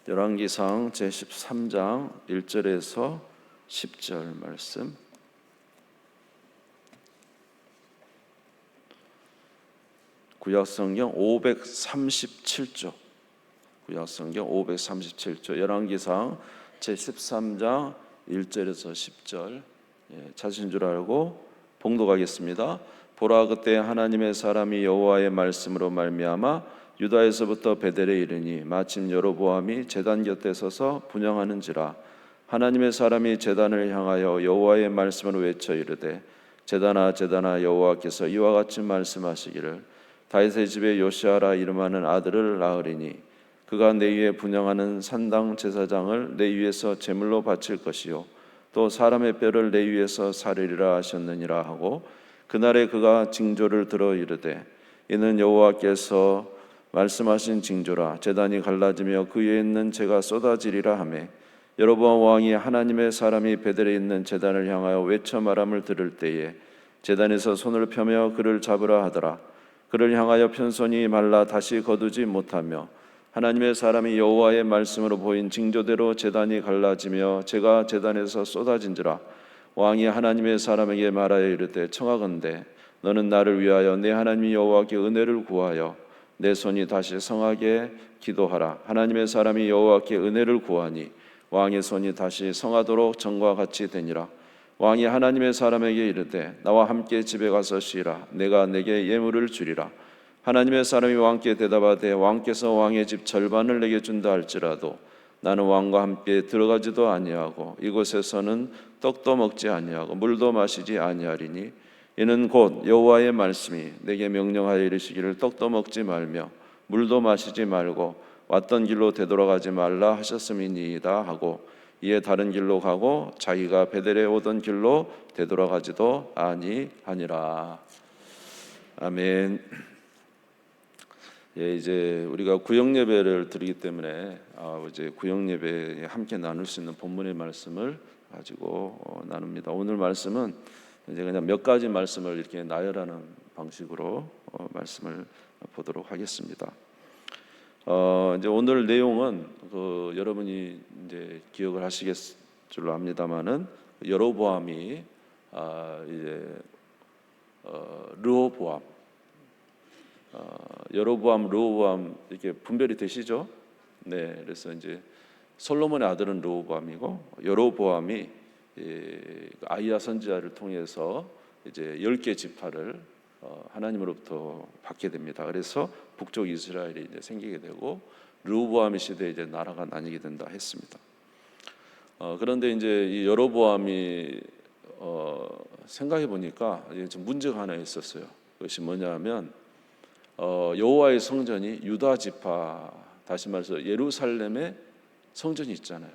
열왕기상 제13장 1절에서 10절 말씀. 구약성경 537조. 구약성경 537조. 열왕기상 제13장 1절에서 10절. 찾으신 줄 알고 봉독하겠습니다. 보라, 그때 하나님의 사람이 여호와의 말씀으로 말미암아 유다에서부터 베델에 이르니 마침 여로보암이 제단 곁에 서서 분향하는지라. 하나님의 사람이 제단을 향하여 여호와의 말씀을 외쳐 이르되, 제단아 제단아, 여호와께서 이와 같이 말씀하시기를, 다윗의 집에 요시아라 이름하는 아들을 낳으리니 그가 내 위에 분향하는 산당 제사장을 내 위에서 제물로 바칠 것이요 또 사람의 뼈를 내 위에서 사르리라 하셨느니라 하고, 그날에 그가 징조를 들어 이르되, 이는 여호와께서 말씀하신 징조라. 제단이 갈라지며 그 위에 있는 재가 쏟아지리라 하매, 여로보암 왕이 하나님의 사람이 베델에 있는 제단을 향하여 외쳐 말함을 들을 때에 제단에서 손을 펴며 그를 잡으라 하더라. 그를 향하여 편 손이 말라 다시 거두지 못하며, 하나님의 사람이 여호와의 말씀으로 보인 징조대로 제단이 갈라지며 재가 제단에서 쏟아진지라. 왕이 하나님의 사람에게 말하여 이르되, 청하건대 너는 나를 위하여 내 하나님 여호와께 은혜를 구하여 내 손이 다시 성하게 기도하라. 하나님의 사람이 여호와께 은혜를 구하니 왕의 손이 다시 성하도록 전과 같이 되니라. 왕이 하나님의 사람에게 이르되, 나와 함께 집에 가서 쉬라. 내가 내게 예물을 주리라. 하나님의 사람이 왕께 대답하되, 왕께서 왕의 집 절반을 내게 준다 할지라도 나는 왕과 함께 들어가지도 아니하고 이곳에서는 떡도 먹지 아니하고 물도 마시지 아니하리니, 이는 곧 여호와의 말씀이 내게 명령하여 이르시기를, 떡도 먹지 말며 물도 마시지 말고 왔던 길로 되돌아가지 말라 하셨음이니이다 하고, 이에 다른 길로 가고 자기가 베델에 오던 길로 되돌아가지도 아니하니라. 아멘. 이제 우리가 구역 예배를 드리기 때문에 이제 구역 예배에 함께 나눌 수 있는 본문의 말씀을 가지고 나눕니다. 오늘 말씀은 이제 그냥 몇 가지 말씀을 이렇게 나열하는 방식으로 말씀을 보도록 하겠습니다. 이제 오늘 내용은 여러분이 이제 기억을 하시겠 줄로 압니다만은, 여로보암이 이제 르호보암, 여로보암, 르호보암 이렇게 분별이 되시죠? 네, 그래서 이제 솔로몬의 아들은 르호보암이고, 여로보암이 아히야 선지자를 통해서 이제 10개 지파를 하나님으로부터 받게 됩니다. 그래서 북쪽 이스라엘이 이제 생기게 되고, 르호보암의 시대에 이제 나라가 나뉘게 된다 했습니다. 그런데 이제 이 여로보암이 생각해 보니까 좀 문제가 하나 있었어요. 그것이 뭐냐면, 여호와의 성전이 유다 지파, 다시 말해서 예루살렘의 성전이 있잖아요.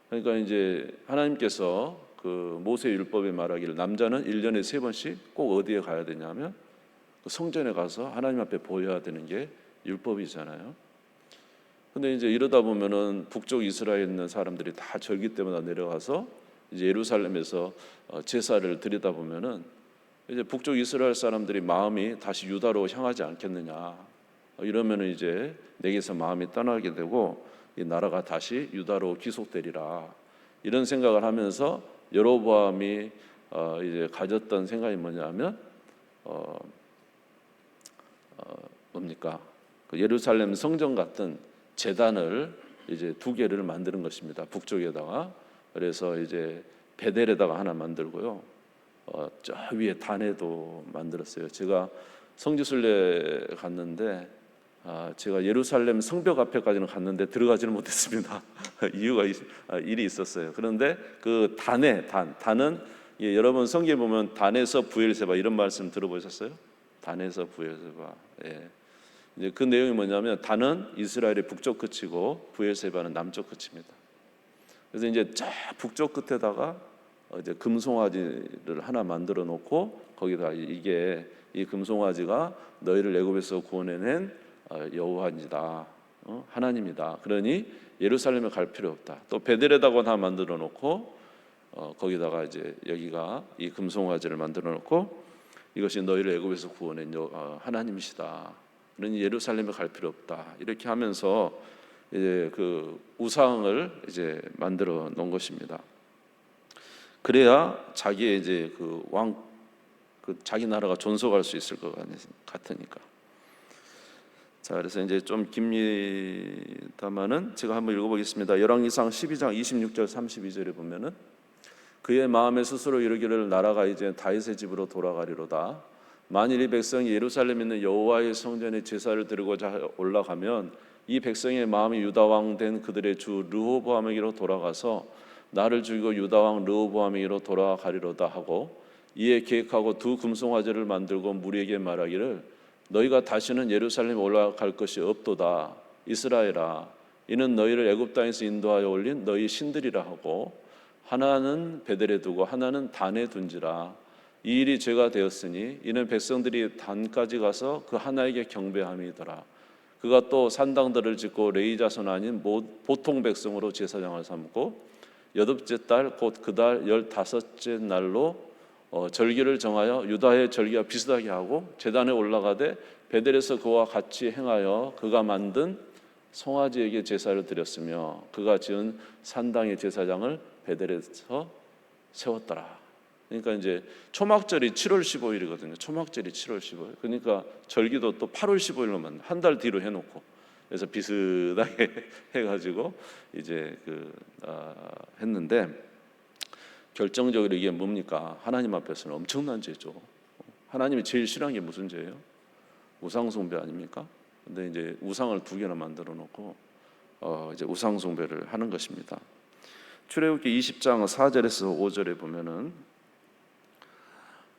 그러니까 이제 하나님께서 그 모세 율법에 말하기를, 남자는 1년에 3번씩 꼭 어디에 가야 되냐면 그 성전에 가서 하나님 앞에 보여야 되는 게 율법이잖아요. 근데 이제 이러다 보면은 북쪽 이스라엘에 있는 사람들이 다 절기 때마다 내려가서 이제 예루살렘에서 제사를 드리다 보면은 이제 북쪽 이스라엘 사람들이 마음이 다시 유다로 향하지 않겠느냐, 이러면은 이제 내게서 마음이 떠나게 되고 이 나라가 다시 유다로 귀속되리라, 이런 생각을 하면서 여로보암이 이제 가졌던 생각이 뭐냐면 뭡니까? 그 예루살렘 성전 같은 제단을 이제 2개를 만드는 것입니다. 북쪽에다가. 그래서 이제 베델에다가 하나 만들고요. 저 위에 단에도 만들었어요. 제가 성지순례 갔는데 제가 예루살렘 성벽 앞에까지는 갔는데 들어가지는 못했습니다. 이유가 일이 있었어요. 그런데 그 단은 여러분 성경에 보면 단에서 부엘세바 이런 말씀 들어보셨어요? 단에서 부엘세바. 이제 그 내용이 뭐냐면, 단은 이스라엘의 북쪽 끝이고 부엘세바는 남쪽 끝입니다. 그래서 이제 저 북쪽 끝에다가 이제 금송아지를 하나 만들어 놓고, 거기다 이게 이 금송아지가 너희를 애굽에서 구원해낸 여호와이다, 하나님이다. 그러니 예루살렘에 갈 필요 없다. 또 베델에다가 하나 만들어 놓고 거기다가 이제 여기가 이 금송아지를 만들어 놓고, 이것이 너희를 애굽에서 구원한 하나님이시다. 그러니 예루살렘에 갈 필요 없다. 이렇게 하면서 이제 그 우상을 이제 만들어 놓은 것입니다. 그래야 자기의 이제 자기 나라가 존속할 수 있을 것 같으니까. 자, 그래서 이제 좀 깁니다만은 제가 한번 읽어보겠습니다. 열왕기상 12장 26절 32절에 보면은 그의 마음에 스스로 이르기를 나라가 이제 다윗의 집으로 돌아가리로다. 만일 이 백성이 예루살렘에 있는 여호와의 성전에 제사를 드리고자 올라가면 이 백성의 마음이 유다 왕 된 그들의 주 르호보암에게로 돌아가서 나를 죽이고 유다 왕 르호보암에게로 돌아가리로다 하고 이에 계획하고 두 금송아지를 만들고 무리에게 말하기를 너희가 다시는 예루살렘에 올라갈 것이 없도다. 이스라엘아, 이는 너희를 애굽 땅에서 인도하여 올린 너희 신들이라 하고 하나는 베델에 두고 하나는 단에 둔지라. 이 일이 죄가 되었으니 이는 백성들이 단까지 가서 그 하나에게 경배함이더라. 그가 또 산당들을 짓고 레위 자손 아닌 보통 백성으로 제사장을 삼고 여덟째 달 곧 그 달 15째 날로 절기를 정하여 유다의 절기와 비슷하게 하고 제단에 올라가되 베델에서 그와 같이 행하여 그가 만든 송아지에게 제사를 드렸으며 그가 지은 산당의 제사장을 베델에서 세웠더라. 그러니까 이제 초막절이 7월 15일이거든요. 초막절이 7월 15일. 그러니까 절기도 또 8월 15일로만 한 달 뒤로 해놓고 그래서 비슷하게 해가지고 이제 했는데 결정적으로 이게 뭡니까? 하나님 앞에서는 엄청난 죄죠. 하나님이 제일 싫어하는 게 무슨 죄예요? 우상 숭배 아닙니까? 근데 이제 우상을 2개나 만들어 놓고 이제 우상 숭배를 하는 것입니다. 출애굽기 20장 4절에서 5절에 보면은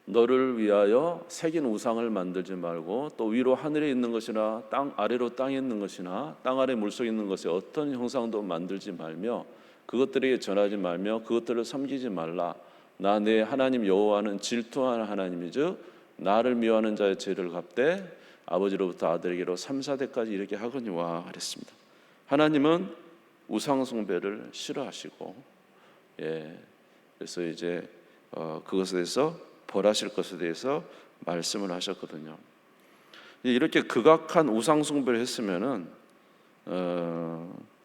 너를 위하여 새긴 우상을 만들지 말고 또 위로 하늘에 있는 것이나 땅 아래로 땅에 있는 것이나 땅 아래 물속에 있는 것에 어떤 형상도 만들지 말며 그것들에게 전하지 말며 그것들을 섬기지 말라. 나 내 하나님 여호와는 질투하는 하나님이죠. 나를 미워하는 자의 죄를 갚되 아버지로부터 아들에게로 3, 4대까지 이렇게 하거니와 그랬습니다. 하나님은 우상 숭배를 싫어하시고 그래서 이제 그것에 대해서 벌하실 것에 대해서 말씀을 하셨거든요. 이렇게 극악한 우상 숭배를 했으면은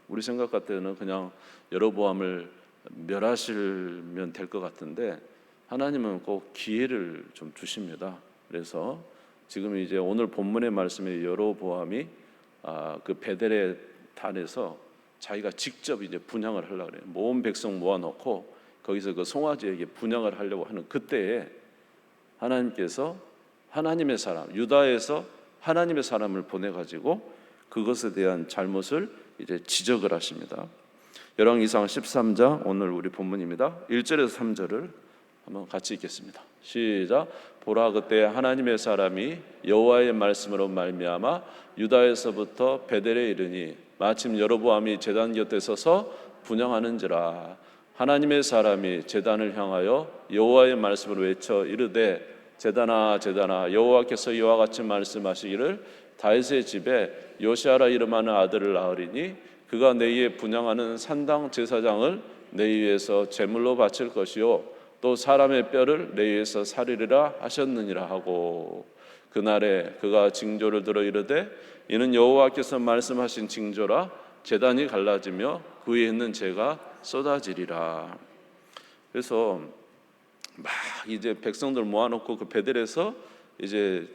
우리 생각 같으면 그냥 여로보암을 멸하시면 될 것 같은데 하나님은 꼭 기회를 좀 주십니다. 그래서 지금 이제 오늘 본문의 말씀에 여로보암이 그 베델의 단에서 자기가 직접 이제 분향을 하려고 그래요. 모은 백성 모아놓고 거기서 그 송아지에게 분향을 하려고 하는 그때에 하나님께서 하나님의 사람 유다에서 하나님의 사람을 보내가지고 그것에 대한 잘못을 이제 지적을 하십니다. 열왕기상 13장 오늘 우리 본문입니다. 1절에서 3절을 한번 같이 읽겠습니다. 시작. 보라 그때 하나님의 사람이 여호와의 말씀으로 말미암아 유다에서부터 베델에 이르니 마침 여로보암이 제단 곁에 서서 분향하는지라. 하나님의 사람이 제단을 향하여 여호와의 말씀으로 외쳐 이르되 제단아 제단아 여호와께서 이와 같이 말씀하시기를 다윗의 집에 요시아라 이름하는 아들을 낳으리니 그가 내 위에 분향하는 산당 제사장을 내 위에서 제물로 바칠 것이요 또 사람의 뼈를 내 위에서 살리리라 하셨느니라 하고 그날에 그가 징조를 들어 이르되 이는 여호와께서 말씀하신 징조라 제단이 갈라지며 그 위에 있는 재가 쏟아지리라. 그래서 막 이제 백성들 모아놓고 그 베델에서 이제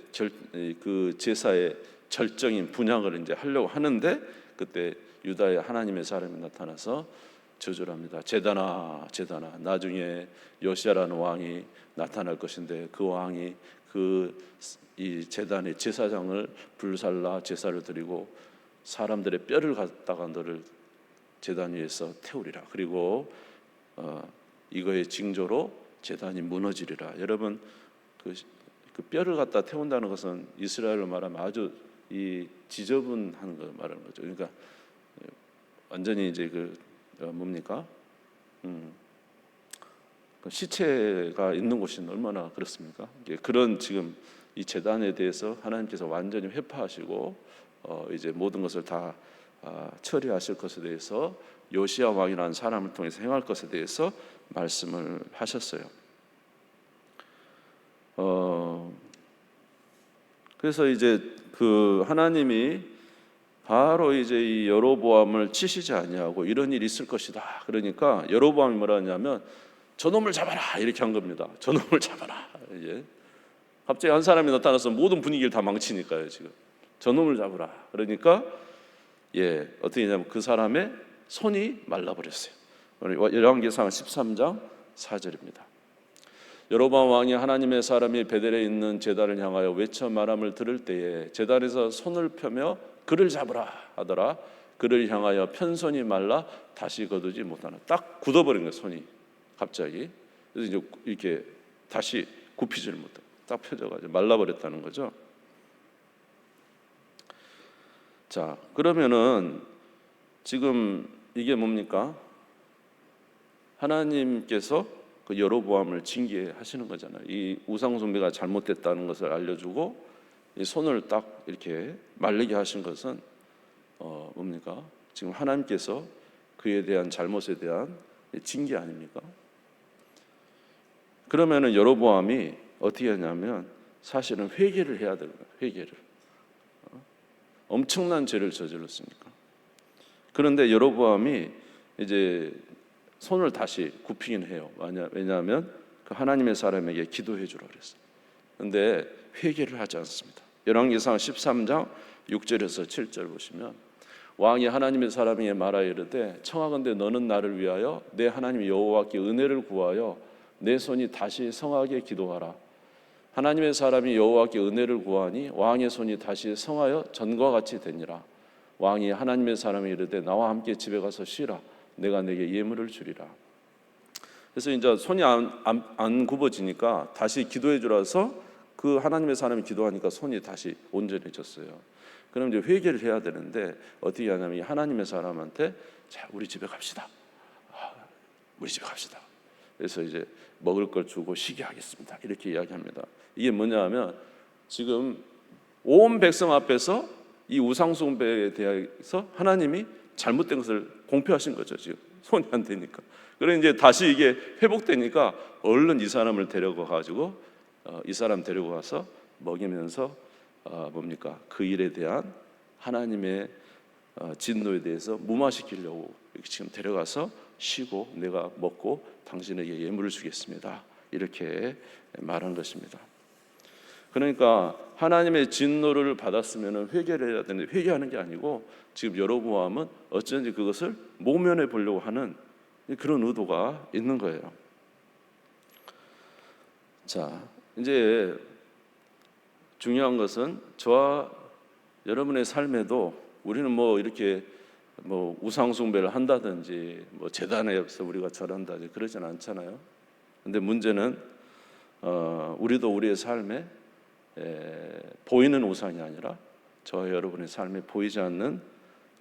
그 제사의 절정인 분향을 이제 하려고 하는데 그때 유다의 하나님의 사람이 나타나서 저주를 합니다. 제단아 제단아 나중에 요시아라는 왕이 나타날 것인데 그 왕이 이 제단의 제사장을 불살라 제사를 드리고 사람들의 뼈를 갖다가 너를 제단 위에서 태우리라. 그리고 이거의 징조로 제단이 무너지리라. 여러분 그 뼈를 갖다 태운다는 것은 이스라엘로 말하면 아주 이 지저분한 거 말하는 거죠. 그러니까 완전히 이제 뭡니까? 시체가 있는 곳이 얼마나 그렇습니까? 그런 지금 이 제단에 대해서 하나님께서 완전히 회파하시고 이제 모든 것을 다 처리하실 것에 대해서 요시야 왕이라는 사람을 통해서 행할 것에 대해서 말씀을 하셨어요. 그래서 이제 그 하나님이 바로 이제 이 여로보암을 치시지 아니하고 이런 일이 있을 것이다. 그러니까 여로보암이 뭐라 하냐면 저놈을 잡아라 이렇게 한 겁니다. 저놈을 잡아라. 이제 갑자기 한 사람이 나타나서 모든 분위기를 다 망치니까요. 지금 저놈을 잡으라. 그러니까 어떻게 했냐면 그 사람의 손이 말라버렸어요. 열왕기상 13장 4절입니다. 여로보암 왕이 하나님의 사람이 베델에 있는 제단을 향하여 외쳐 말함을 들을 때에 제단에서 손을 펴며 그를 잡으라 하더라. 그를 향하여 편손이 말라 다시 거두지 못하나. 딱 굳어버린 거예요. 손이 갑자기. 그래서 이제 이렇게 다시 굽히지를 못해. 딱 펴져가지고 말라버렸다는 거죠. 자, 그러면은 지금 이게 뭡니까? 하나님께서 그 여로보암을 징계하시는 거잖아요. 이 우상 숭배가 잘못됐다는 것을 알려주고 이 손을 딱 이렇게 말리게 하신 것은 뭡니까? 지금 하나님께서 그에 대한 잘못에 대한 징계 아닙니까? 그러면은 여로보암이 어떻게 하냐면 사실은 회개를 해야 되는 거예요. 회개를. 엄청난 죄를 저질렀으니까. 그런데 여로보암이 이제 손을 다시 굽히긴 해요. 왜냐하면 그 하나님의 사람에게 기도해 주라 그랬어요. 그런데 회개를 하지 않습니다. 열왕기상 13장 6절에서 7절 보시면 왕이 하나님의 사람에게 말하여 이르되 청하건대 너는 나를 위하여 내 하나님 여호와께 은혜를 구하여 내 손이 다시 성하게 기도하라. 하나님의 사람이 여호와께 은혜를 구하니 왕의 손이 다시 성하여 전과 같이 되니라. 왕이 하나님의 사람이 이르되 나와 함께 집에 가서 쉬라. 내가 내게 예물을 주리라. 그래서 이제 손이 안 굽어지니까 다시 기도해 주라서 그 하나님의 사람이 기도하니까 손이 다시 온전해졌어요. 그럼 이제 회개를 해야 되는데 어떻게 하냐면 하나님의 사람한테 자 우리 집에 갑시다. 우리 집에 갑시다. 그래서 이제 먹을 걸 주고 쉬게 하겠습니다. 이렇게 이야기합니다. 이게 뭐냐면 지금 온 백성 앞에서 이 우상 숭배에 대해서 하나님이 잘못된 것을 공표하신 거죠. 지금 손이 안 되니까. 그래 이제 다시 이게 회복되니까 얼른 이 사람을 데려가 가지고 이 사람 데리고 가서 먹이면서 뭡니까? 그 일에 대한 하나님의 진노에 대해서 무마시키려고 지금 데려가서 쉬고 내가 먹고 당신에게 예물을 주겠습니다. 이렇게 말한 것입니다. 그러니까 하나님의 진노를 받았으면 회개를 해야 되는데 회개하는 게 아니고 지금 여로보암은 어쩐지 그것을 모면해 보려고 하는 그런 의도가 있는 거예요. 자, 이제 중요한 것은 저와 여러분의 삶에도 우리는 뭐 이렇게 뭐 우상 숭배를 한다든지 뭐 제단에서 우리가 절한다든지 그러진 않잖아요. 근데 문제는 우리도 우리의 삶에 보이는 우상이 아니라 저와 여러분의 삶에 보이지 않는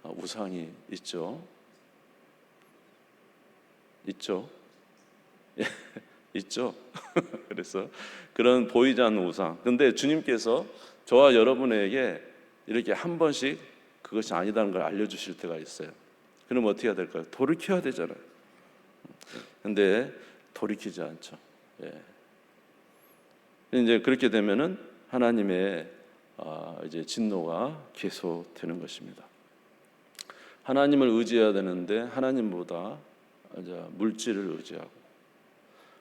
우상이 있죠. 있죠. 있죠. 그래서 그런 보이지 않는 우상. 근데 주님께서 저와 여러분에게 이렇게 한 번씩 그것이 아니다는 걸 알려주실 때가 있어요. 그럼 어떻게 해야 될까요? 돌이켜야 되잖아요. 근데 돌이키지 않죠. 이제 그렇게 되면은 하나님의 이제 진노가 계속되는 것입니다. 하나님을 의지해야 되는데 하나님보다 이제 물질을 의지하고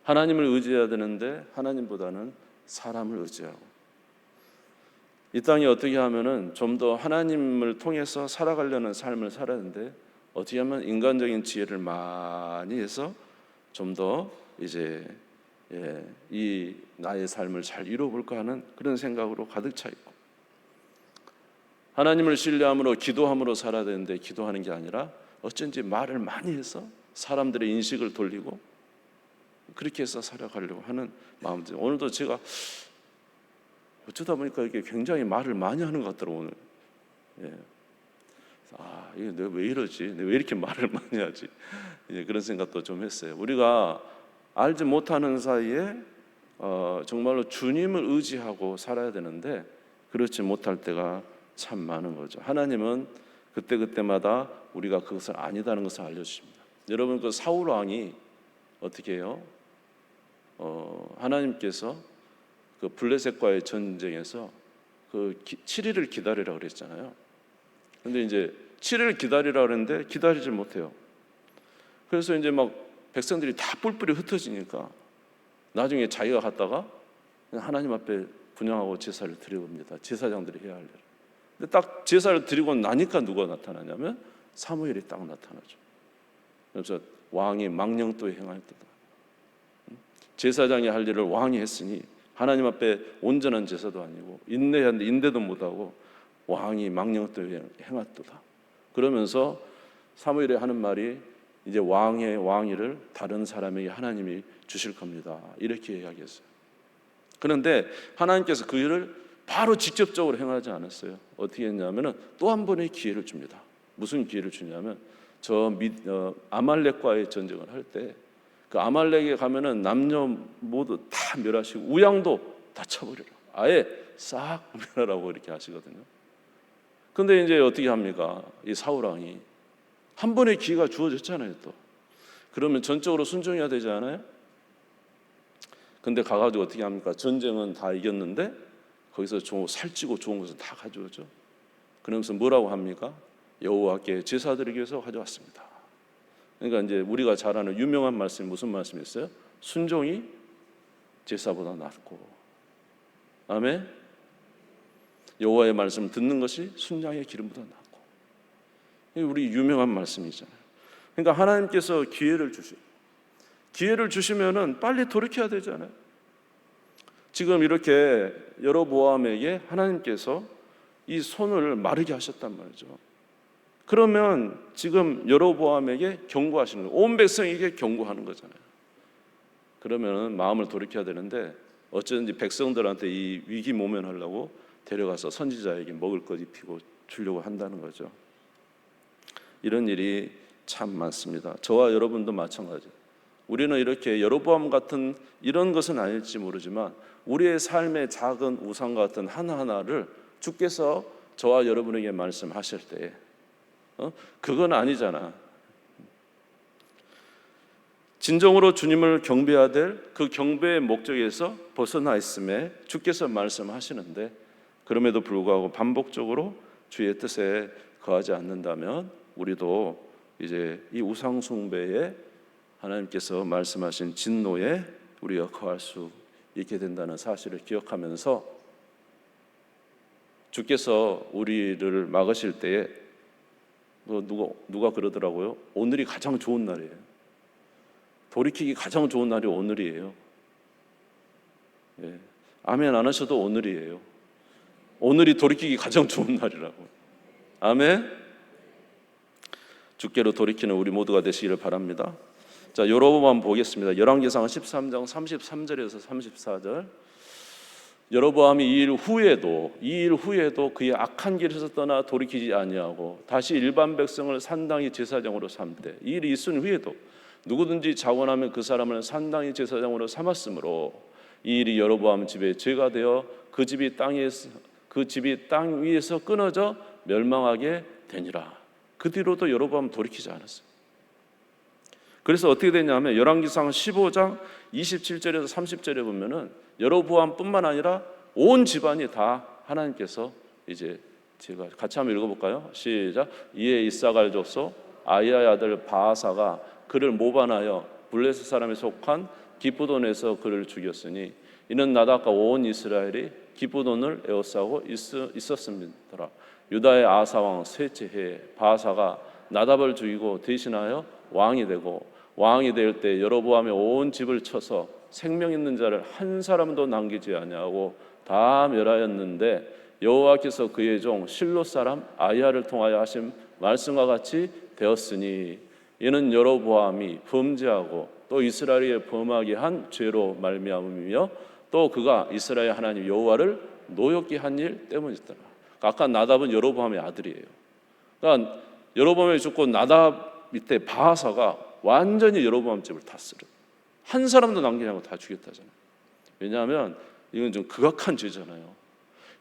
하나님을 의지해야 되는데 하나님보다는 사람을 의지하고 이 땅에 어떻게 하면은 좀 더 하나님을 통해서 살아가려는 삶을 살아야 하는데 어떻게 하면 인간적인 지혜를 많이 해서 좀 더 이제 이 나의 삶을 잘 이루어볼까 하는 그런 생각으로 가득 차 있고 하나님을 신뢰함으로 기도함으로 살아야 되는데 기도하는 게 아니라 어쩐지 말을 많이 해서 사람들의 인식을 돌리고 그렇게 해서 살아가려고 하는 마음들. 오늘도 제가 어쩌다 보니까 이렇게 굉장히 말을 많이 하는 것 같더라고요. 오늘. 이게 내가 왜 이러지? 내가 왜 이렇게 말을 많이 하지? 그런 생각도 좀 했어요. 우리가 알지 못하는 사이에 정말로 주님을 의지하고 살아야 되는데 그렇지 못할 때가 참 많은 거죠. 하나님은 그때그때마다 우리가 그것을 아니다는 것을 알려주십니다. 여러분 그 사울 왕이 어떻게 해요? 하나님께서 그 블레셋과의 전쟁에서 그 7일을 기다리라고 그랬잖아요. 근데 이제 7일 기다리라 그랬는데 기다리질 못해요. 그래서 이제 막 백성들이 다 뿔뿔이 흩어지니까 나중에 자기가 갔다가 하나님 앞에 분향하고 제사를 드려봅니다. 제사장들이 해야 할 일. 근데 딱 제사를 드리고 나니까 누가 나타나냐면 사무엘이 딱 나타나죠. 그래서 왕이 망령도에 행하였도다. 제사장이 할 일을 왕이 했으니 하나님 앞에 온전한 제사도 아니고 인내도 못하고 왕이 망령도에 행하였도다. 그러면서 사무엘이 하는 말이 이제 왕의 왕위를 다른 사람에게 하나님이 주실 겁니다. 이렇게 이야기했어요. 그런데 하나님께서 그 일을 바로 직접적으로 행하지 않았어요. 어떻게 했냐면 또 한 번의 기회를 줍니다. 무슨 기회를 주냐면 아말렉과의 전쟁을 할 때 그 아말렉에 가면은 남녀 모두 다 멸하시고 우양도 다 쳐버려라. 아예 싹 멸하라고 이렇게 하시거든요. 근데 이제 어떻게 합니까? 이 사울 왕이 한 번의 기회가 주어졌잖아요. 또 그러면 전적으로 순종해야 되지 않아요? 근데 가가지고 어떻게 합니까? 전쟁은 다 이겼는데 거기서 살찌고 좋은 것은 다 가져오죠. 그러면서 뭐라고 합니까? 여호와께 제사드리기 위해서 가져왔습니다. 그러니까 이제 우리가 잘 아는 유명한 말씀이 무슨 말씀이었어요? 순종이 제사보다 낫고, 아멘. 여호와의 말씀을 듣는 것이 순양의 기름보다 낫고. 이게 우리 유명한 말씀이잖아요. 그러니까 하나님께서 기회를 주시면은 빨리 돌이켜야 되잖아요. 지금 이렇게 여로보암에게 하나님께서 이 손을 마르게 하셨단 말이죠. 그러면 지금 여로보암에게 경고하시는 거예요. 온 백성에게 경고하는 거잖아요. 그러면 마음을 돌이켜야 되는데 어쩌든지 백성들한테 이 위기 모면하려고 데려가서 선지자에게 먹을 것 입히고 주려고 한다는 거죠. 이런 일이 참 많습니다. 저와 여러분도 마찬가지예요. 우리는 이렇게 여로보암 같은 이런 것은 아닐지 모르지만 우리의 삶의 작은 우상 같은 하나하나를 주께서 저와 여러분에게 말씀하실 때 그건 아니잖아. 진정으로 주님을 경배해야 될 그 경배의 목적에서 벗어나 있음에 주께서 말씀하시는데 그럼에도 불구하고 반복적으로 주의 뜻에 거하지 않는다면 우리도 이제 이 우상 숭배에 하나님께서 말씀하신 진노에 우리가 거할 수 있게 된다는 사실을 기억하면서 주께서 우리를 막으실 때에 누가 그러더라고요. 오늘이 가장 좋은 날이에요. 돌이키기 가장 좋은 날이 오늘이에요. 예. 아멘 안 하셔도 오늘이에요. 오늘이 돌이키기 가장 좋은 날이라고. 아멘. 주께로 돌이키는 우리 모두가 되시기를 바랍니다. 자, 여로보암 보겠습니다. 열왕기상 13장 33절에서 34절. 여로보암이 이 일 후에도 그의 악한 길에서 떠나 돌이키지 아니하고 다시 일반 백성을 산당의 제사장으로 삼되 이 일이 있은 후에도 누구든지 자원하면 그 사람을 산당의 제사장으로 삼았으므로 이 일이 여로보암 집에 죄가 되어 그 집이 땅 위에서 끊어져 멸망하게 되니라. 그 뒤로도 여로보암 돌이키지 않았어요. 그래서 어떻게 되냐면 열왕기상 15장 27절에서 30절에 보면은 여로보암뿐만 아니라 온 집안이 다 하나님께서 이제 제가 같이 한번 읽어볼까요? 시작. 이에 이사갈 족속 아이야의 아들 바아사가 그를 모반하여 블레셋 사람에 속한 기브돈에서 그를 죽였으니 이는 나답과 온 이스라엘이 기브돈을 에워싸고 있었습니다. 유다의 아사 왕 셋째 해에 바아사가 나답을 죽이고 대신하여 왕이 되고 왕이 될 때 여로보암의 온 집을 쳐서 생명 있는 자를 한 사람도 남기지 아니하고 다 멸하였는데 여호와께서 그의 종 실로 사람 아이야를 통하여 하신 말씀과 같이 되었으니 이는 여로보암이 범죄하고 또 이스라엘에 범하게 한 죄로 말미암으며 또 그가 이스라엘 하나님 여호와를 노엽게 한 일 때문이었더라. 아까 나답은 여로보암의 아들이에요. 그러니까 여로보암이 죽고 나답 밑에 바하사가 완전히 여로보암 집을 다 쓸어. 한 사람도 남기지 않고 다 죽였다잖아요. 왜냐하면 이건 좀 극악한 죄잖아요.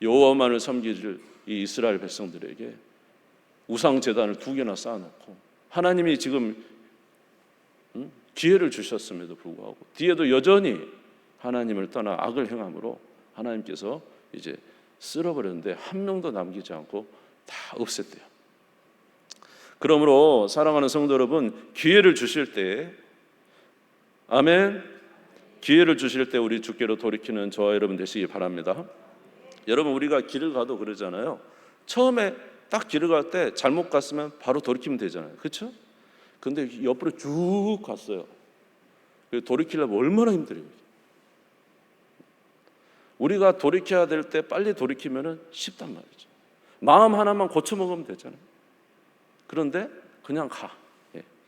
여호와만을 섬길 이 이스라엘 백성들에게 우상 제단을 2개나 쌓아놓고 하나님이 지금 기회를 주셨음에도 불구하고 뒤에도 여전히 하나님을 떠나 악을 행함으로 하나님께서 이제 쓸어버렸는데 한 명도 남기지 않고 다 없앴대요. 그러므로 사랑하는 성도 여러분, 기회를 주실 때, 아멘, 기회를 주실 때 우리 주께로 돌이키는 저와 여러분 되시기 바랍니다. 여러분, 우리가 길을 가도 그러잖아요. 처음에 딱 길을 갈 때 잘못 갔으면 바로 돌이키면 되잖아요. 그렇죠? 근데 옆으로 쭉 갔어요. 돌이키려면 얼마나 힘들어요. 우리가 돌이켜야 될 때 빨리 돌이키면 쉽단 말이죠. 마음 하나만 고쳐먹으면 되잖아요. 그런데 그냥 가.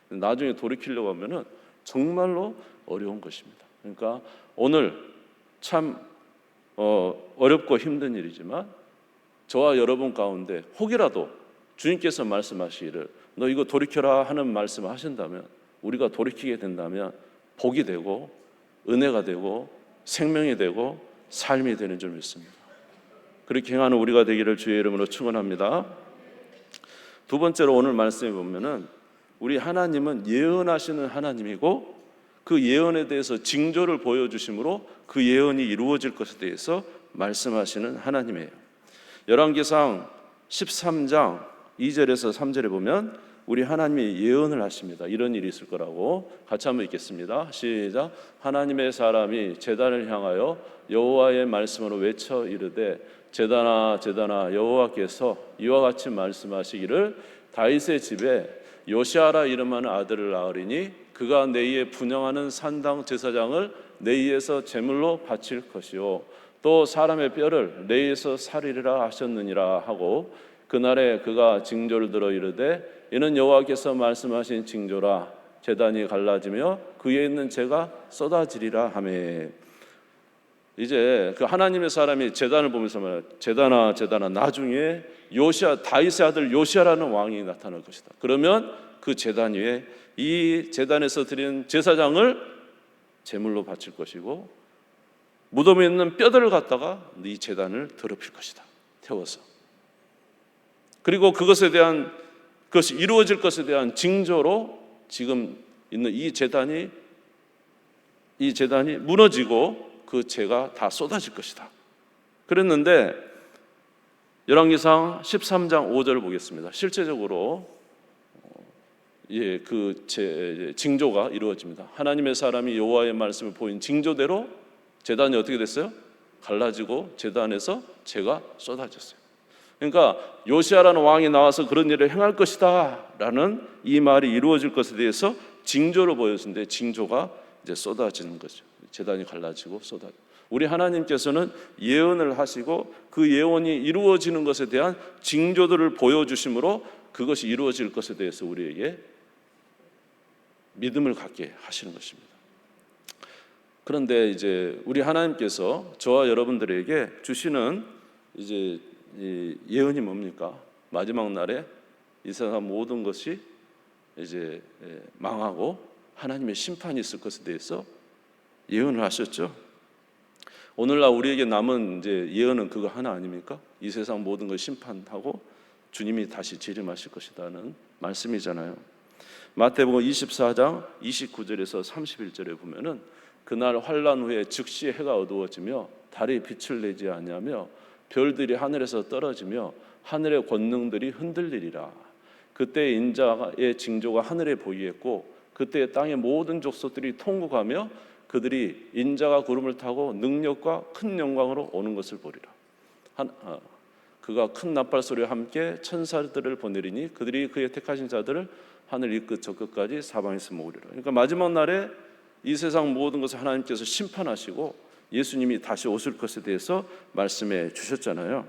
나중에 돌이키려고 하면 정말로 어려운 것입니다. 그러니까 오늘 참 어렵고 힘든 일이지만 저와 여러분 가운데 혹이라도 주님께서 말씀하시기를 너 이거 돌이켜라 하는 말씀을 하신다면, 우리가 돌이키게 된다면 복이 되고 은혜가 되고 생명이 되고 삶이 되는 줄 믿습니다. 그렇게 행하는 우리가 되기를 주의 이름으로 축원합니다. 두 번째로 오늘 말씀에 보면은 우리 하나님은 예언하시는 하나님이고 그 예언에 대해서 징조를 보여주심으로 그 예언이 이루어질 것에 대해서 말씀하시는 하나님이에요. 열왕기상 13장 2절에서 3절에 보면 우리 하나님이 예언을 하십니다. 이런 일이 있을 거라고. 같이 한번 읽겠습니다. 시작. 하나님의 사람이 제단을 향하여 여호와의 말씀으로 외쳐 이르되 제단아 제단아 여호와께서 이와 같이 말씀하시기를 다윗의 집에 요시아라 이름하는 아들을 낳으리니 그가 내 위에 분향하는 산당 제사장을 내 위에서 제물로 바칠 것이요 또 사람의 뼈를 내 위에서 살리리라 하셨느니라 하고 그날에 그가 징조를 들어 이르되 이는 여호와께서 말씀하신 징조라 제단이 갈라지며 그 위에 있는 재가 쏟아지리라 하매. 이제 그 하나님의 사람이 제단을 보면서 말해요. 제단아 제단아 나중에 요시아 다윗의 아들 요시아라는 왕이 나타날 것이다. 그러면 그 제단 위에 이 제단에서 드린 제사장을 제물로 바칠 것이고 무덤에 있는 뼈들을 갖다가 이 제단을 더럽힐 것이다. 태워서. 그리고 그것에 대한 그것이 이루어질 것에 대한 징조로 지금 있는 이 제단이 무너지고 그 재가 다 쏟아질 것이다. 그랬는데 열왕기상 13장 5절을 보겠습니다. 실제적으로 그 징조가 이루어집니다. 하나님의 사람이 여호와의 말씀을 보인 징조대로 제단이 어떻게 됐어요? 갈라지고 제단에서 재가 쏟아졌어요. 그러니까 요시아라는 왕이 나와서 그런 일을 행할 것이다 라는 이 말이 이루어질 것에 대해서 징조를 보여주는데 징조가 이제 쏟아지는 거죠. 제단이 갈라지고 쏟아져. 우리 하나님께서는 예언을 하시고 그 예언이 이루어지는 것에 대한 징조들을 보여주심으로 그것이 이루어질 것에 대해서 우리에게 믿음을 갖게 하시는 것입니다. 그런데 이제 우리 하나님께서 저와 여러분들에게 주시는 이제 이 예언이 뭡니까? 마지막 날에 이 세상 모든 것이 이제 망하고 하나님의 심판이 있을 것에 대해서 예언을 하셨죠. 오늘날 우리에게 남은 이제 예언은 그거 하나 아닙니까? 이 세상 모든 걸 심판하고 주님이 다시 재림하실 것이라는 말씀이잖아요. 마태복음 24장 29절에서 31절에 보면은 그날 환란 후에 즉시 해가 어두워지며 달이 빛을 내지 아니하며 별들이 하늘에서 떨어지며 하늘의 권능들이 흔들리리라. 그때 인자의 징조가 하늘에 보이겠고 그때 땅의 모든 족속들이 통곡하며 그들이 인자가 구름을 타고 능력과 큰 영광으로 오는 것을 보리라. 그가 큰 나팔 소리와 함께 천사들을 보내리니 그들이 그의 택하신 자들을 하늘 이 끝 저 끝까지 사방에서 모으리라. 그러니까 마지막 날에 이 세상 모든 것을 하나님께서 심판하시고 예수님이 다시 오실 것에 대해서 말씀해 주셨잖아요.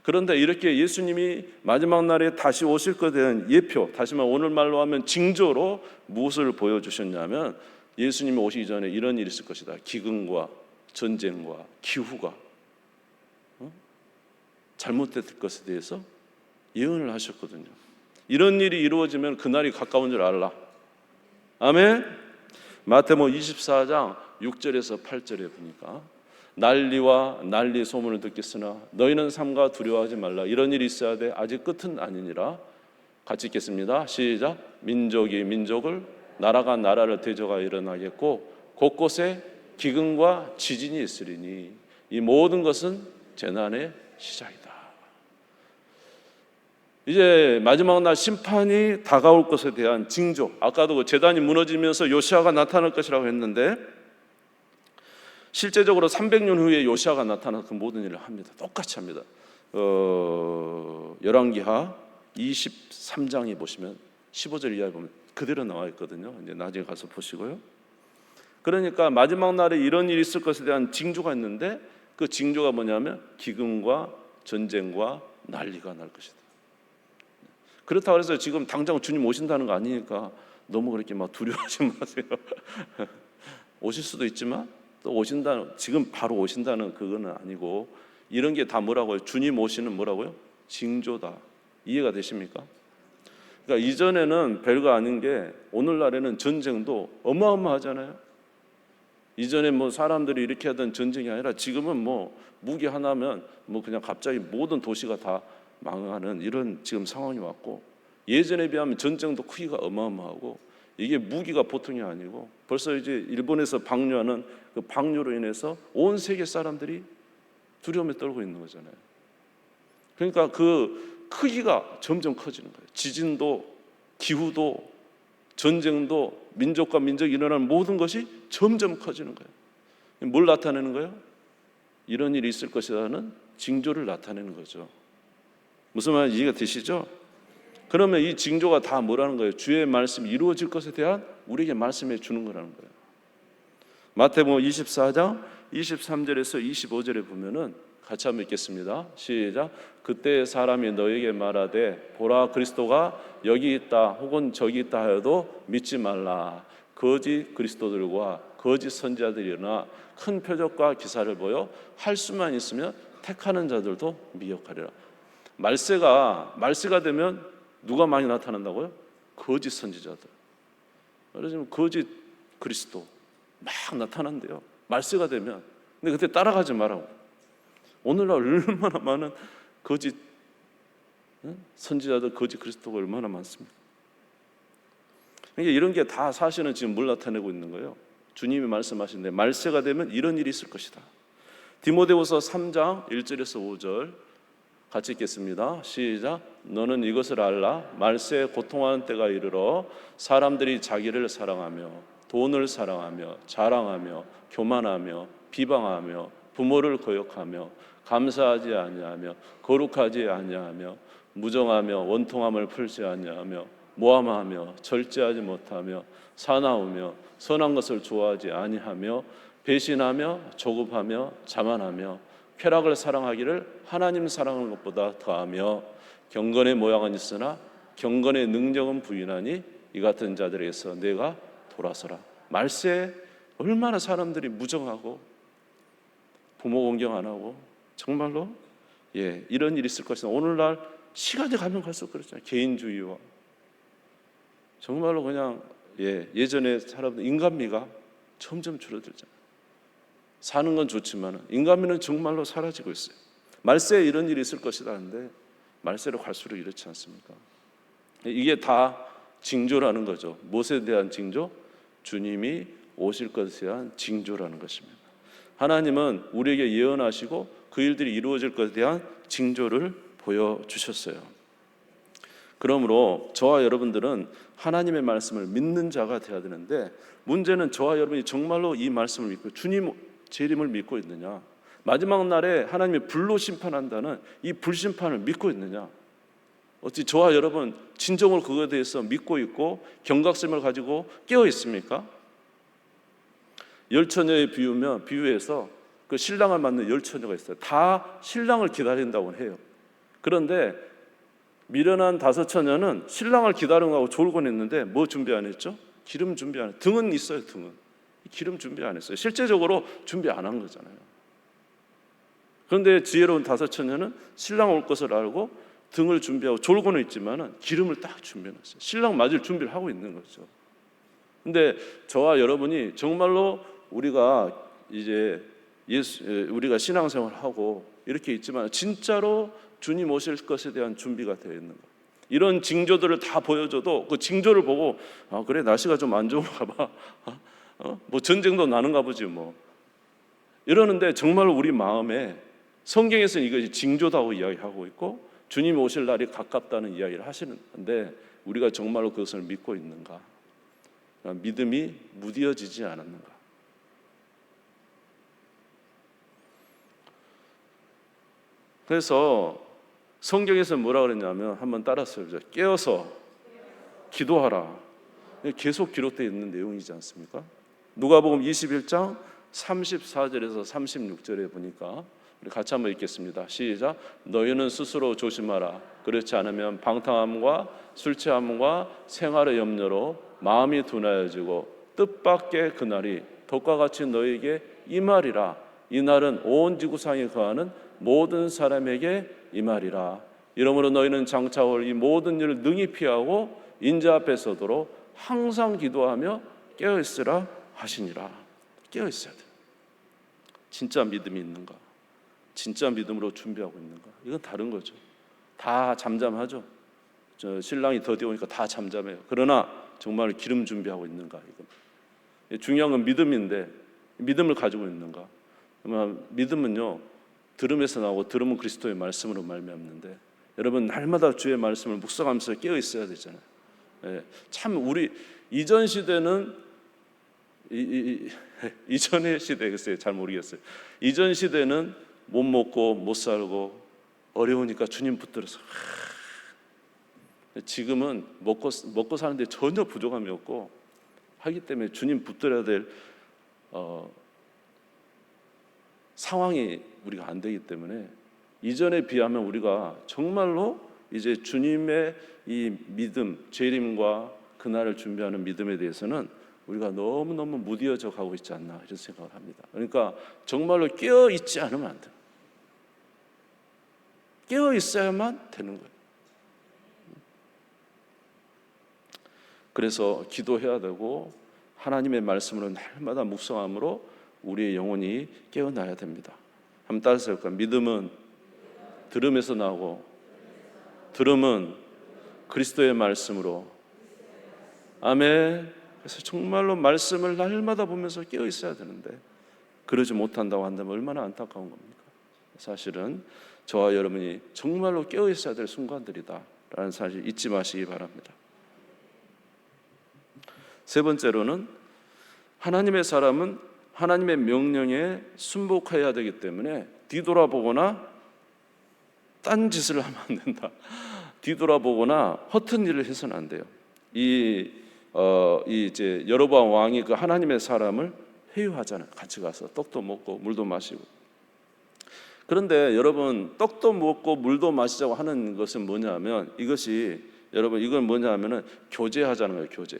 그런데 이렇게 예수님이 마지막 날에 다시 오실 것에 대한 예표, 다시 말해 오늘 말로 하면 징조로 무엇을 보여주셨냐면 예수님이 오시기 전에 이런 일이 있을 것이다. 기근과 전쟁과 기후가 잘못될 것에 대해서 예언을 하셨거든요. 이런 일이 이루어지면 그날이 가까운 줄 알라. 아멘. 마태복음 24장 6절에서 8절에 보니까 난리와 난리 소문을 듣겠으나 너희는 삼가 두려워하지 말라. 이런 일이 있어야 돼. 아직 끝은 아니니라. 같이 읽겠습니다. 시작. 민족이 민족을 나라가 나라를 대적하여 일어나겠고 곳곳에 기근과 지진이 있으리니 이 모든 것은 재난의 시작이다. 이제 마지막 날 심판이 다가올 것에 대한 징조, 아까도 그 제단이 무너지면서 요시아가 나타날 것이라고 했는데 실제적으로 300년 후에 요시아가 나타나서 그 모든 일을 합니다. 똑같이 합니다. 열왕기하 23장에 보시면 15절 이하에 보면 그대로 나와 있거든요. 이제 나중에 가서 보시고요. 그러니까 마지막 날에 이런 일이 있을 것에 대한 징조가 있는데 그 징조가 뭐냐면 기근과 전쟁과 난리가 날 것이다. 그렇다고 해서 지금 당장 주님 오신다는 거 아니니까 너무 그렇게 막 두려워하지 마세요. 오실 수도 있지만 또 오신다는, 지금 바로 오신다는 그거는 아니고 이런 게 다 뭐라고요? 주님 오시는 뭐라고요? 징조다. 이해가 되십니까? 그러니까 이전에는 별거 아닌 게 오늘날에는 전쟁도 어마어마하잖아요. 이전에 뭐 사람들이 이렇게 하던 전쟁이 아니라 지금은 뭐 무기 하나면 뭐 그냥 갑자기 모든 도시가 다 망하는 이런 지금 상황이 왔고, 예전에 비하면 전쟁도 크기가 어마어마하고 이게 무기가 보통이 아니고 벌써 이제 일본에서 방류하는 그 방류로 인해서 온 세계 사람들이 두려움에 떨고 있는 거잖아요. 그러니까 그 크기가 점점 커지는 거예요. 지진도, 기후도, 전쟁도, 민족과 민족이 일어나는 모든 것이 점점 커지는 거예요. 뭘 나타내는 거예요? 이런 일이 있을 것이라는 징조를 나타내는 거죠. 무슨 말인지 이해가 되시죠? 그러면 이 징조가 다 뭐라는 거예요? 주의 말씀이 이루어질 것에 대한 우리에게 말씀해 주는 거라는 거예요. 마태복음 24장 23절에서 25절에 보면은 같이 한번 읽겠습니다. 시작. 그때 사람이 너에게 말하되 보라 그리스도가 여기 있다 혹은 저기 있다 하여도 믿지 말라. 거짓 그리스도들과 거짓 선지자들이나 큰 표적과 기사를 보여 할 수만 있으면 택하는 자들도 미혹하리라. 말세가 되면 누가 많이 나타난다고요? 거짓 선지자들. 그래서 거짓 그리스도 막 나타난대요. 말세가 되면. 근데 그때 따라가지 말라고. 오늘날 얼마나 많은 거짓 선지자들, 거짓 그리스도가 얼마나 많습니까? 그러니까 이런 게 다 사실은 지금 뭘 나타내고 있는 거예요? 주님이 말씀하신데 말세가 되면 이런 일이 있을 것이다. 디모데후서 3장 1절에서 5절 같이 읽겠습니다. 시작. 너는 이것을 알라. 말세에 고통하는 때가 이르러 사람들이 자기를 사랑하며 돈을 사랑하며 자랑하며 교만하며 비방하며 부모를 거역하며 감사하지 아니하며 거룩하지 아니하며 무정하며 원통함을 풀지 아니하며 모함하며 절제하지 못하며 사나우며 선한 것을 좋아하지 아니하며 배신하며 조급하며 자만하며 쾌락을 사랑하기를 하나님 사랑하는 것보다 더하며 경건의 모양은 있으나 경건의 능력은 부인하니 이 같은 자들에게서 내가 돌아서라. 말세에 얼마나 사람들이 무정하고 부모 공경 안 하고 정말로 이런 일이 있을 것이다. 오늘날 시간이 가면 갈수록 그렇잖아요. 개인주의와 정말로 그냥 예전에 사람들 인간미가 점점 줄어들잖아요. 사는 건 좋지만 인간미는 정말로 사라지고 있어요. 말세에 이런 일이 있을 것이다 하는데 말세로 갈수록 이렇지 않습니까? 이게 다 징조라는 거죠. 무엇에 대한 징조? 주님이 오실 것에 대한 징조라는 것입니다. 하나님은 우리에게 예언하시고 그 일들이 이루어질 것에 대한 징조를 보여주셨어요. 그러므로 저와 여러분들은 하나님의 말씀을 믿는 자가 되어야 되는데 문제는 저와 여러분이 정말로 이 말씀을 믿고 주님 재림을 믿고 있느냐, 마지막 날에 하나님이 불로 심판한다는 이 불심판을 믿고 있느냐. 어찌 저와 여러분 진정으로 그거에 대해서 믿고 있고 경각심을 가지고 깨어 있습니까? 열처녀의 비유에서 그 신랑을 맞는 열처녀가 있어요. 다 신랑을 기다린다고 해요. 그런데 미련한 5처녀는 신랑을 기다리는 거하고 졸곤 했는데 뭐 준비 안 했죠? 기름 준비 안 했어요. 등은 있어요. 등은 기름 준비 안 했어요. 실제적으로 준비 안 한 거잖아요. 그런데 지혜로운 5처녀는 신랑 올 것을 알고 등을 준비하고 졸고는 있지만은 기름을 딱 준비해놨어요. 신랑 맞을 준비를 하고 있는 거죠. 근데 저와 여러분이 정말로 우리가 이제 우리가 신앙생활을 하고 이렇게 있지만 진짜로 주님 오실 것에 대한 준비가 되어 있는 거. 이런 징조들을 다 보여줘도 그 징조를 보고 그래 날씨가 좀 안 좋은가 봐. 뭐 전쟁도 나는가 보지 뭐. 이러는데 정말 우리 마음에 성경에서는 이것이 징조다고 이야기하고 있고 주님 오실 날이 가깝다는 이야기를 하시는데 우리가 정말로 그것을 믿고 있는가? 믿음이 무뎌지지 않았는가? 그래서 성경에서 뭐라 그랬냐면 한번 따라서 깨어서 기도하라. 계속 기록되어 있는 내용이지 않습니까? 누가복음 21장 34절에서 36절에 보니까 우리 같이 한번 읽겠습니다. 시작. 너희는 스스로 조심하라. 그렇지 않으면 방탕함과 술 취함과 생활의 염려로 마음이 둔하여지고 뜻밖의 그날이 덕과 같이 너희에게 임하리라. 이 날은 온 지구상에 거하는 모든 사람에게 임하리라. 이러므로 너희는 장차 올 이 모든 일을 능히 피하고 인자 앞에 서도록 항상 기도하며 깨어있으라 하시니라. 깨어있어야 돼. 진짜 믿음이 있는가? 진짜 믿음으로 준비하고 있는가? 이건 다른 거죠. 다 잠잠하죠. 신랑이 더디 오니까 다 잠잠해요. 그러나 정말 기름 준비하고 있는가? 이건 중요한 건 믿음인데 믿음을 가지고 있는가? 믿음은요 들음에서 나오고 들음은 그리스도의 말씀으로 말미암는데 여러분 날마다 주의 말씀을 묵상하면서 깨어 있어야 되잖아요. 참 우리 이전 시대는 이전의 시대 글쎄요 잘 모르겠어요. 이전 시대는 못 먹고 못 살고 어려우니까 주님 붙들어서 지금은 먹고 사는데 전혀 부족함이 없고 하기 때문에 주님 붙들어야 될 상황이 우리가 안 되기 때문에 이전에 비하면 우리가 정말로 이제 주님의 이 믿음, 재림과 그날을 준비하는 믿음에 대해서는 우리가 너무너무 무뎌져 가고 있지 않나 이런 생각을 합니다. 그러니까 정말로 깨어 있지 않으면 안 돼요. 깨어 있어야만 되는 거예요. 그래서 기도해야 되고 하나님의 말씀으로 날마다 묵상함으로 우리의 영혼이 깨어나야 됩니다. 한번 따라서 할까요? 믿음은 들음에서 나오고 들음은 그리스도의 말씀으로. 아멘. 그래서 정말로 말씀을 날마다 보면서 깨어 있어야 되는데 그러지 못한다고 한다면 얼마나 안타까운 겁니까? 사실은 저와 여러분이 정말로 깨어 있어야 될 순간들이다라는 사실 잊지 마시기 바랍니다. 세 번째로는 하나님의 사람은 하나님의 명령에 순복해야 되기 때문에 뒤돌아보거나 딴 짓을 하면 안 된다. 뒤돌아보거나 허튼 일을 해서는 안 돼요. 이제 여로보암 왕이 그 하나님의 사람을 회유하잖아요. 같이 가서 떡도 먹고 물도 마시고. 그런데 여러분 떡도 먹고 물도 마시자고 하는 것은 뭐냐면 이건 뭐냐면은 교제하자는 거예요. 교제.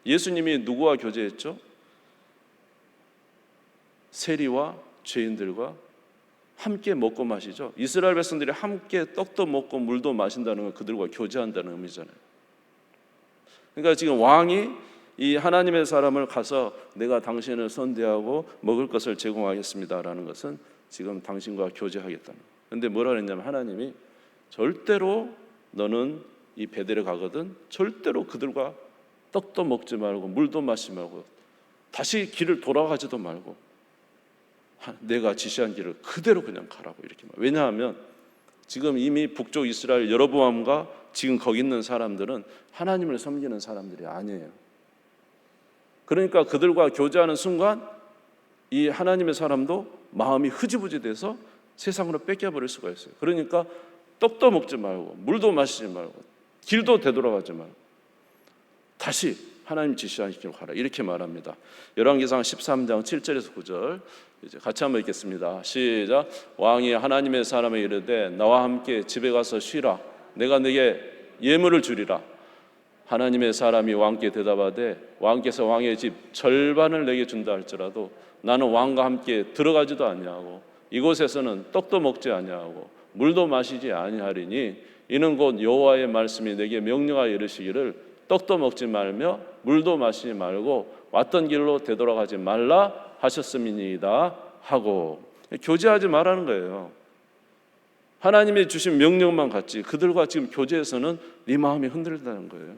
예수님이 누구와 교제했죠? 세리와 죄인들과 함께 먹고 마시죠. 이스라엘 백성들이 함께 떡도 먹고 물도 마신다는 건 그들과 교제한다는 의미잖아요. 그러니까 지금 왕이 이 하나님의 사람을 가서 내가 당신을 선대하고 먹을 것을 제공하겠습니다라는 것은 지금 당신과 교제하겠다는 거예요. 그런데 뭐라 그랬냐면 하나님이 절대로 너는 이 베델에 가거든 절대로 그들과 떡도 먹지 말고 물도 마시지 말고 다시 길을 돌아가지도 말고 내가 지시한 길을 그대로 그냥 가라고 이렇게 말해요. 왜냐하면 지금 이미 북쪽 이스라엘 여로보암과 지금 거기 있는 사람들은 하나님을 섬기는 사람들이 아니에요. 그러니까 그들과 교제하는 순간 이 하나님의 사람도 마음이 흐지부지 돼서 세상으로 뺏겨버릴 수가 있어요. 그러니까 떡도 먹지 말고 물도 마시지 말고 길도 되돌아가지 말고 다시 하나님 지시한 길로 가라 이렇게 말합니다. 열왕기상 13장 7절에서 9절 이제 같이 한번 읽겠습니다. 시작. 왕이 하나님의 사람에 이르되 나와 함께 집에 가서 쉬라. 내가 네게 예물을 주리라. 하나님의 사람이 왕께 대답하되 왕께서 왕의 집 절반을 내게 준다 할지라도 나는 왕과 함께 들어가지도 아니하고 이곳에서는 떡도 먹지 아니하고 물도 마시지 아니하리니 이는 곧 여호와의 말씀이 내게 명령하여 이르시기를 떡도 먹지 말며 물도 마시지 말고 왔던 길로 되돌아가지 말라 하셨음이니이다 하고 교제하지 말라는 거예요. 하나님이 주신 명령만 같지 그들과 지금 교제에서는 네 마음이 흔들린다는 거예요.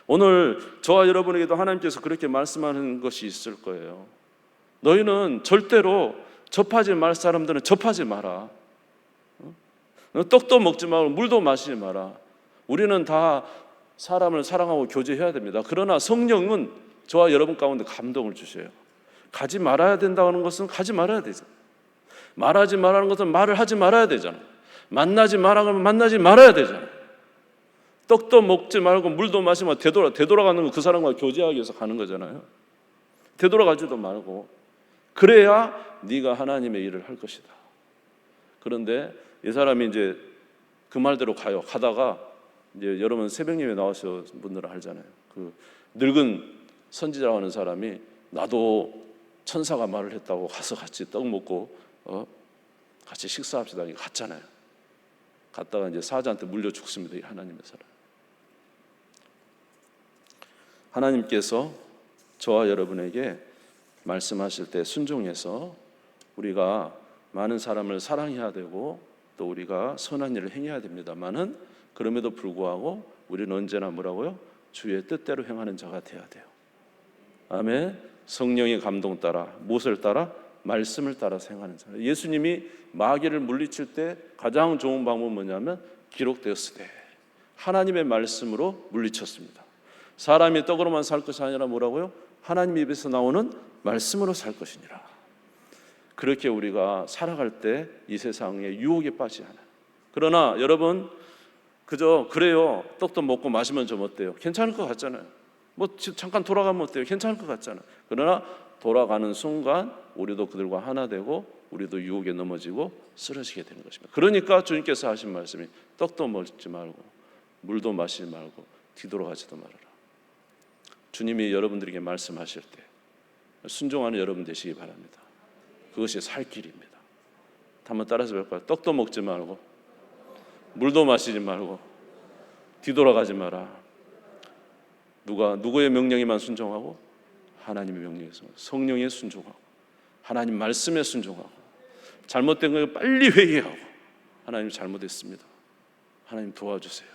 오늘 저와 여러분에게도 하나님께서 그렇게 말씀하는 것이 있을 거예요. 너희는 절대로 접하지 말 사람들은 접하지 마라. 떡도 먹지 말고 물도 마시지 마라. 우리는 다 사람을 사랑하고 교제해야 됩니다. 그러나 성령은 저와 여러분 가운데 감동을 주셔요. 가지 말아야 된다는 것은 가지 말아야 되죠. 말하지 말라는 것은 말을 하지 말아야 되잖아요. 만나지 말라면 만나지 말아야 되잖아요. 떡도 먹지 말고 물도 마시면 되돌아가는 건 그 사람과 교제하기 위해서 가는 거잖아요. 되돌아가지도 말고 그래야 네가 하나님의 일을 할 것이다. 그런데 이 사람이 이제 그 말대로 가요. 가다가 이제 여러분 새벽예배 나와서 분들은 알잖아요. 그 늙은 선지자라고 하는 사람이 나도 천사가 말을 했다고 가서 같이 떡 먹고 같이 식사합시다. 갔잖아요. 갔다가 이제 사자한테 물려 죽습니다. 이 하나님의 사람. 하나님께서 저와 여러분에게 말씀하실 때 순종해서 우리가 많은 사람을 사랑해야 되고 또 우리가 선한 일을 행해야 됩니다만은 그럼에도 불구하고 우리는 언제나 뭐라고요? 주의 뜻대로 행하는 자가 되어야 돼요. 아멘. 성령의 감동 따라 무엇을 따라? 말씀을 따라서 행하는 자. 예수님이 마귀를 물리칠 때 가장 좋은 방법은 뭐냐면 기록되었으되 하나님의 말씀으로 물리쳤습니다. 사람이 떡으로만 살 것이 아니라 뭐라고요? 하나님 입에서 나오는 말씀으로 살 것이니라. 그렇게 우리가 살아갈 때 이 세상의 유혹에 빠지지 않아요. 그러나 여러분 그저 그래요. 떡도 먹고 마시면 좀 어때요? 괜찮을 것 같잖아요. 뭐 잠깐 돌아가면 어때요? 괜찮을 것 같잖아요. 그러나 돌아가는 순간 우리도 그들과 하나 되고 우리도 유혹에 넘어지고 쓰러지게 되는 것입니다. 그러니까 주님께서 하신 말씀이 떡도 먹지 말고 물도 마시지 말고 뒤돌아가지도 말아라. 주님이 여러분들에게 말씀하실 때 순종하는 여러분 되시기 바랍니다. 그것이 살 길입니다. 한번 따라서 볼까요? 떡도 먹지 말고 물도 마시지 말고 뒤돌아가지 마라. 누구의 명령에만 순종하고 하나님의 명령에 순종하고 성령에 순종하고 하나님 말씀에 순종하고 잘못된 걸 빨리 회개하고 하나님 잘못했습니다. 하나님 도와주세요.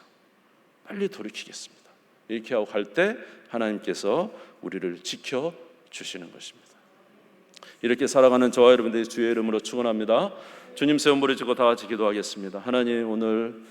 빨리 돌이키겠습니다. 이렇게 하고 갈 때 하나님께서 우리를 지켜주시는 것입니다. 이렇게 살아가는 저와 여러분들이 주의 이름으로 축원합니다. 주님 세 번 부르짖고 다 같이 기도하겠습니다. 하나님 오늘